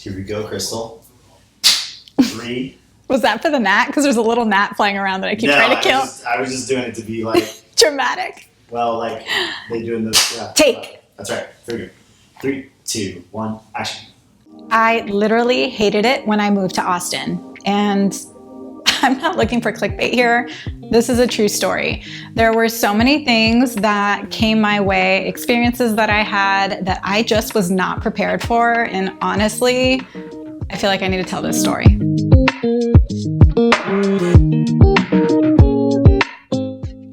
Here we go, Crystal. 3. Was that for the gnat? Because there's a little gnat flying around that I keep trying to kill. I was just doing it to be like... dramatic. Well, like they do in the... Yeah, Take. That's right. 3, 2, 1, action. I literally hated it when I moved to Austin. And I'm not looking for clickbait here. This is a true story. There were so many things that came my way, experiences that I had that I just was not prepared for. And honestly, I feel like I need to tell this story.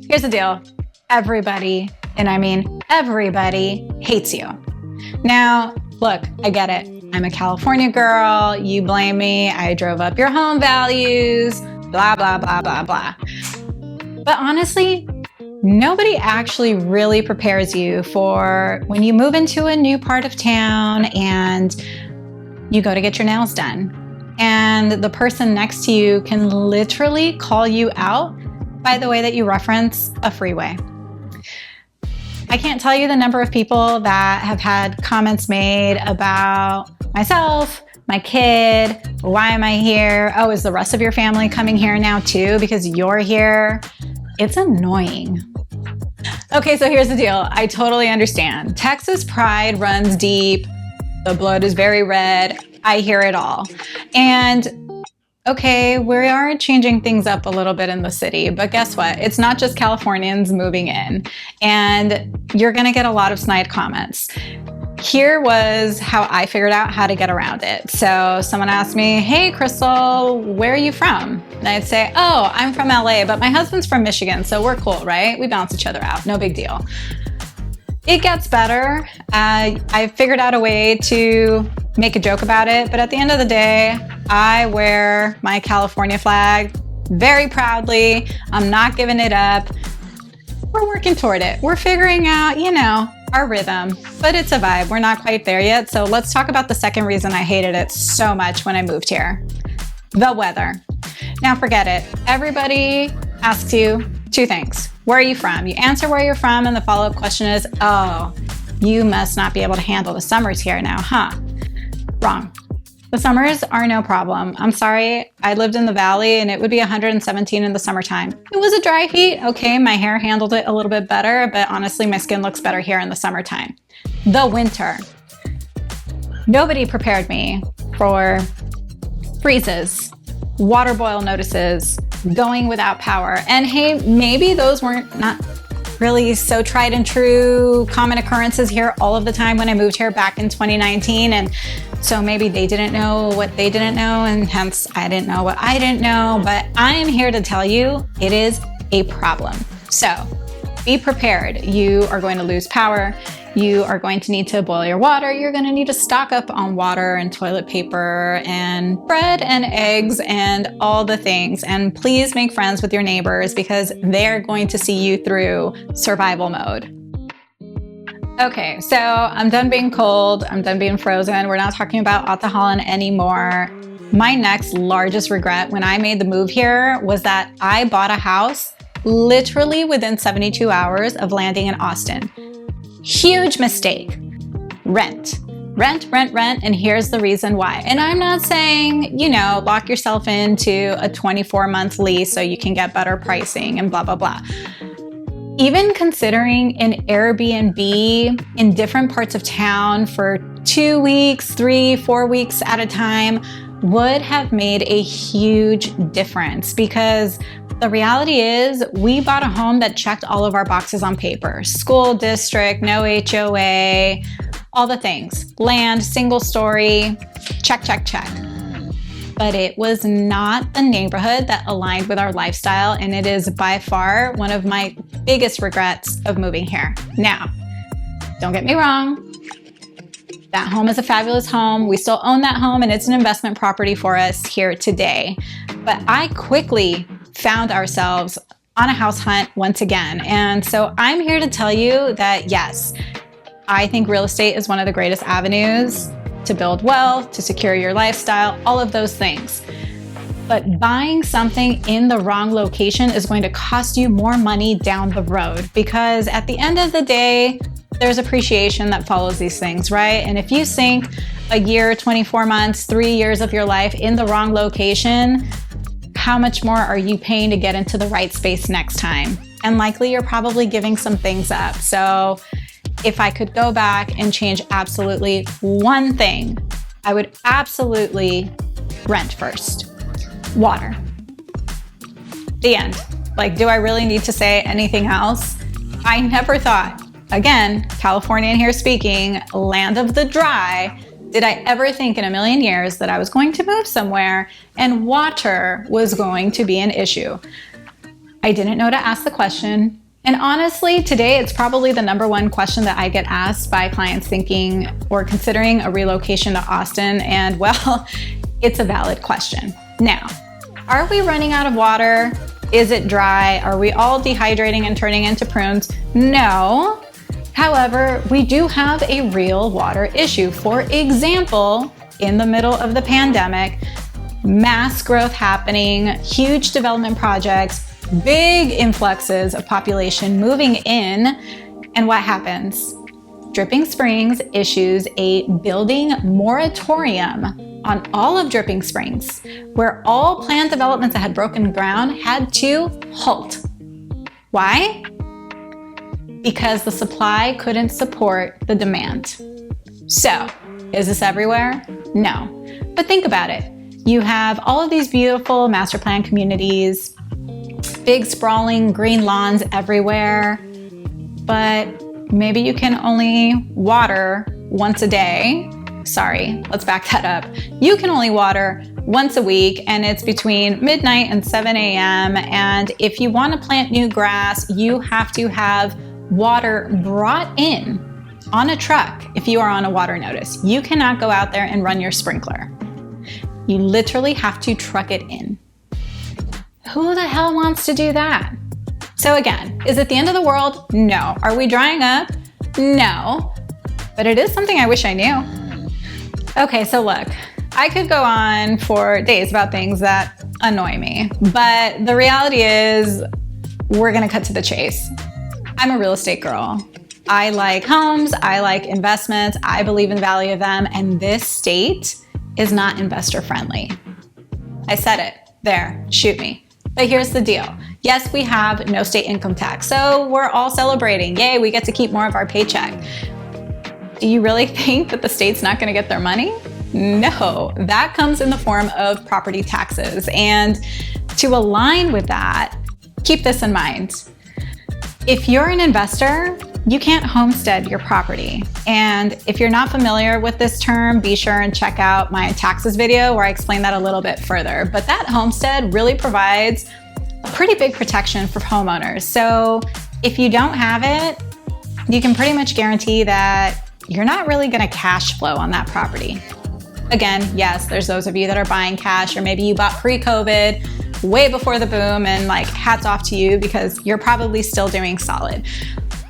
Here's the deal. Everybody, and I mean everybody, hates you. Now, look, I get it. I'm a California girl. You blame me. I drove up your home values, blah, blah, blah, blah, blah. But honestly, nobody actually really prepares you for when you move into a new part of town and you go to get your nails done. And the person next to you can literally call you out by the way that you reference a freeway. I can't tell you the number of people that have had comments made about myself, my kid, why am I here? Oh, is the rest of your family coming here now too because you're here? It's annoying. Okay, so here's the deal. I totally understand. Texas pride runs deep. The blood is very red. I hear it all. And okay, we are changing things up a little bit in the city, but guess what? It's not just Californians moving in, and you're gonna get a lot of snide comments. Here was how I figured out how to get around it. So someone asked me, hey, Crystal, where are you from? And I'd say, oh, I'm from LA, but my husband's from Michigan, so we're cool, right? We balance each other out, no big deal. It gets better. I figured out a way to make a joke about it, but at the end of the day, I wear my California flag very proudly. I'm not giving it up. We're working toward it. We're figuring out, our rhythm, but it's a vibe. We're not quite there yet. So let's talk about the second reason I hated it so much when I moved here. The weather. Now forget it. Everybody asks you 2 things. Where are you from? You answer where you're from, and the follow-up question is, oh, you must not be able to handle the summers here now, huh? Wrong. The summers are no problem. I'm sorry, I lived in the valley and it would be 117 in the summertime. It was a dry heat. Okay, my hair handled it a little bit better, but honestly, my skin looks better here in the summertime. The winter. Nobody prepared me for freezes, water boil notices, going without power. And hey, maybe those weren't not really so tried and true common occurrences here all of the time when I moved here back in 2019. And so maybe they didn't know what they didn't know, and hence I didn't know what I didn't know. But I am here to tell you it is a problem. So be prepared. You are going to lose power. You are going to need to boil your water. You're going to need to stock up on water and toilet paper and bread and eggs and all the things. And please make friends with your neighbors because they're going to see you through survival mode. Okay, so I'm done being cold. I'm done being frozen. We're not talking about Atahalan anymore. My next largest regret when I made the move here was that I bought a house literally within 72 hours of landing in Austin. Huge mistake. Rent, and here's the reason why. And I'm not saying, lock yourself into a 24-month lease so you can get better pricing and blah, blah, blah. Even considering an Airbnb in different parts of town for 2 weeks, 3, 4 weeks at a time would have made a huge difference because the reality is we bought a home that checked all of our boxes on paper. School district, no HOA, all the things. Land, single story, check, check, check. But it was not a neighborhood that aligned with our lifestyle, and it is by far one of my biggest regrets of moving here. Now, don't get me wrong. That home is a fabulous home. We still own that home, and it's an investment property for us here today. But I quickly found ourselves on a house hunt once again. And so I'm here to tell you that yes, I think real estate is one of the greatest avenues to build wealth, to secure your lifestyle, all of those things. But buying something in the wrong location is going to cost you more money down the road because at the end of the day, there's appreciation that follows these things, right? And if you sink a year, 24 months, 3 years of your life in the wrong location, how much more are you paying to get into the right space next time? And likely you're probably giving some things up. So if I could go back and change absolutely one thing, I would absolutely rent first. Water. The end. Like, do I really need to say anything else? I never thought, again, Californian here speaking, land of the dry, did I ever think in a million years that I was going to move somewhere and water was going to be an issue? I didn't know to ask the question. And honestly, today it's probably the number one question that I get asked by clients thinking or considering a relocation to Austin. And well, it's a valid question. Now, are we running out of water? Is it dry? Are we all dehydrating and turning into prunes? No. However, we do have a real water issue. For example, in the middle of the pandemic, mass growth happening, huge development projects, big influxes of population moving in, and what happens? Dripping Springs issues a building moratorium on all of Dripping Springs, where all planned developments that had broken ground had to halt. Why? Because the supply couldn't support the demand. So, is this everywhere? No. But think about it. You have all of these beautiful master plan communities, big sprawling green lawns everywhere, but maybe you can only water once a day. Sorry, let's back that up. You can only water once a week, and it's between midnight and 7 a.m. And if you want to plant new grass, you have to have water brought in on a truck if you are on a water notice. You cannot go out there and run your sprinkler. You literally have to truck it in. Who the hell wants to do that? So again, is it the end of the world? No. Are we drying up? No. But it is something I wish I knew. Okay, so look, I could go on for days about things that annoy me, but the reality is we're gonna cut to the chase. I'm a real estate girl. I like homes, I like investments, I believe in the value of them, and this state is not investor friendly. I said it, there, shoot me. But here's the deal. Yes, we have no state income tax, so we're all celebrating. Yay, we get to keep more of our paycheck. Do you really think that the state's not gonna get their money? No, that comes in the form of property taxes. And to align with that, keep this in mind. If you're an investor, you can't homestead your property. And if you're not familiar with this term, be sure and check out my taxes video where I explain that a little bit further. But that homestead really provides a pretty big protection for homeowners. So if you don't have it, you can pretty much guarantee that you're not really gonna cash flow on that property. Again, yes, there's those of you that are buying cash, or maybe you bought pre-COVID, way before the boom, and like hats off to you because you're probably still doing solid.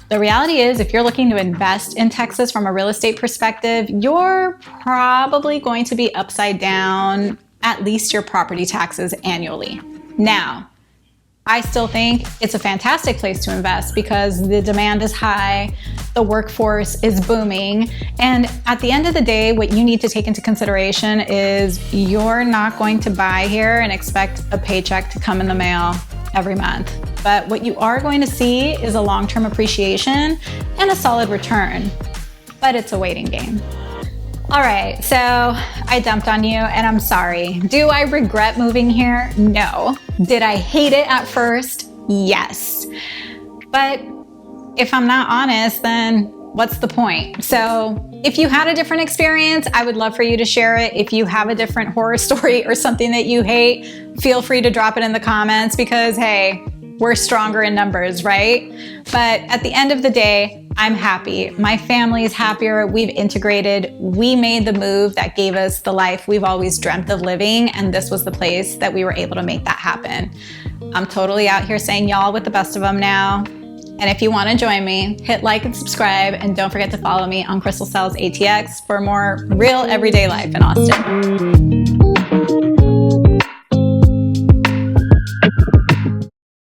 The reality is, if you're looking to invest in Texas from a real estate perspective, you're probably going to be upside down at least your property taxes annually. Now, I still think it's a fantastic place to invest because the demand is high, the workforce is booming, and at the end of the day, what you need to take into consideration is you're not going to buy here and expect a paycheck to come in the mail every month. But what you are going to see is a long-term appreciation and a solid return, but it's a waiting game. All right, so I dumped on you and I'm sorry. Do I regret moving here? No. Did I hate it at first? Yes. But if I'm not honest, then what's the point? So if you had a different experience, I would love for you to share it. If you have a different horror story or something that you hate, feel free to drop it in the comments because, hey, we're stronger in numbers, right? But at the end of the day, I'm happy. My family is happier. We've integrated. We made the move that gave us the life we've always dreamt of living, and this was the place that we were able to make that happen. I'm totally out here saying y'all with the best of them now. And if you want to join me, hit like and subscribe, and don't forget to follow me on Crystal Sells ATX for more real everyday life in Austin.